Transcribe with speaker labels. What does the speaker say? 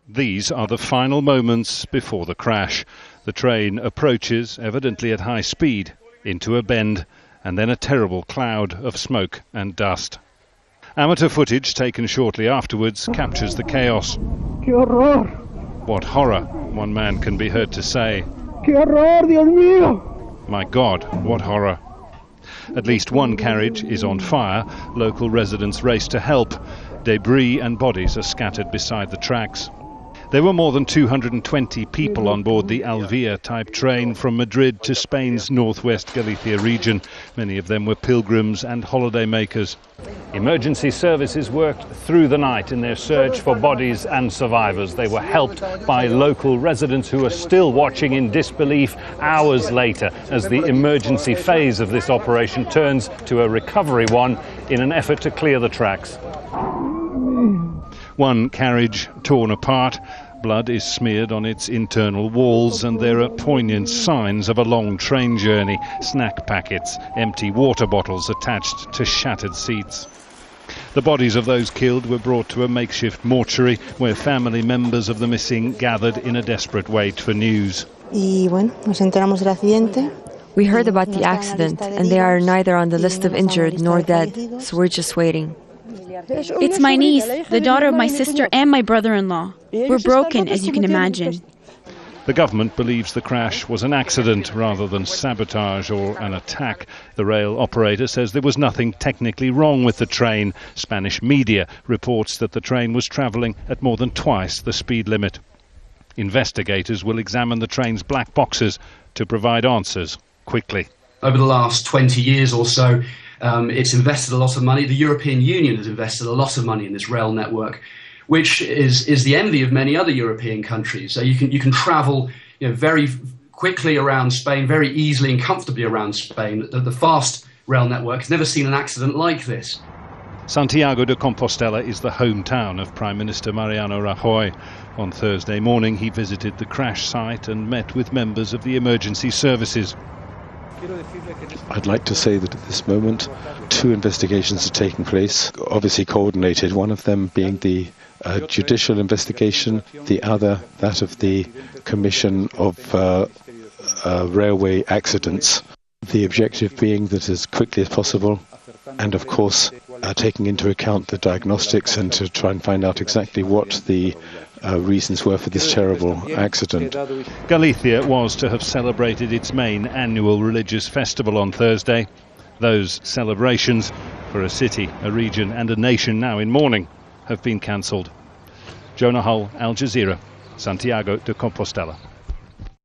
Speaker 1: These are the final moments before the crash. The train approaches, evidently at high speed, into a bend, and then a terrible cloud of smoke and dust. Amateur footage taken shortly afterwards captures the chaos.
Speaker 2: ¡Qué horror!
Speaker 1: What horror, one man can be heard to say.
Speaker 2: ¡Qué horror, Dios mío!
Speaker 1: My God, what horror. At least one carriage is on fire. Local residents race to help. Debris and bodies are scattered beside the tracks. There were more than 220 people on board the Alvia-type train from Madrid to Spain's northwest Galicia region. Many of them were pilgrims and holidaymakers. Emergency services worked through the night in their search for bodies and survivors. They were helped by local residents who are still watching in disbelief hours later as the emergency phase of this operation turns to a recovery one in an effort to clear the tracks. One carriage torn apart, blood is smeared on its internal walls, and there are poignant signs of a long train journey. Snack packets, empty water bottles attached to shattered seats. The bodies of those killed were brought to a makeshift mortuary where family members of the missing gathered in a desperate wait for news.
Speaker 3: We heard about the accident, and they are neither on the list of injured nor dead, so we're just waiting.
Speaker 4: It's my niece, the daughter of my sister and my brother-in-law. We're broken, as you can imagine.
Speaker 1: The government believes the crash was an accident rather than sabotage or an attack. The rail operator says there was nothing technically wrong with the train. Spanish media reports that the train was travelling at more than twice the speed limit. Investigators will examine the train's black boxes to provide answers quickly.
Speaker 5: Over the last 20 years or so, it's invested a lot of money. The European Union has invested a lot of money in this rail network, which is the envy of many other European countries. So you can travel very quickly around Spain, very easily and comfortably around Spain. The fast rail network has never seen an accident like this.
Speaker 1: Santiago de Compostela is the hometown of Prime Minister Mariano Rajoy. On Thursday morning, he visited the crash site and met with members of the emergency services.
Speaker 6: I'd like to say that at this moment, two investigations are taking place, obviously coordinated, one of them being the judicial investigation, the other that of the Commission of Railway Accidents. The objective being that as quickly as possible, and of course taking into account the diagnostics and to try and find out exactly what the reasons were for this terrible accident.
Speaker 1: Galicia was to have celebrated its main annual religious festival on Thursday. Those celebrations for a city, a region and a nation now in mourning have been cancelled. Jonah Hull, Al Jazeera, Santiago de Compostela.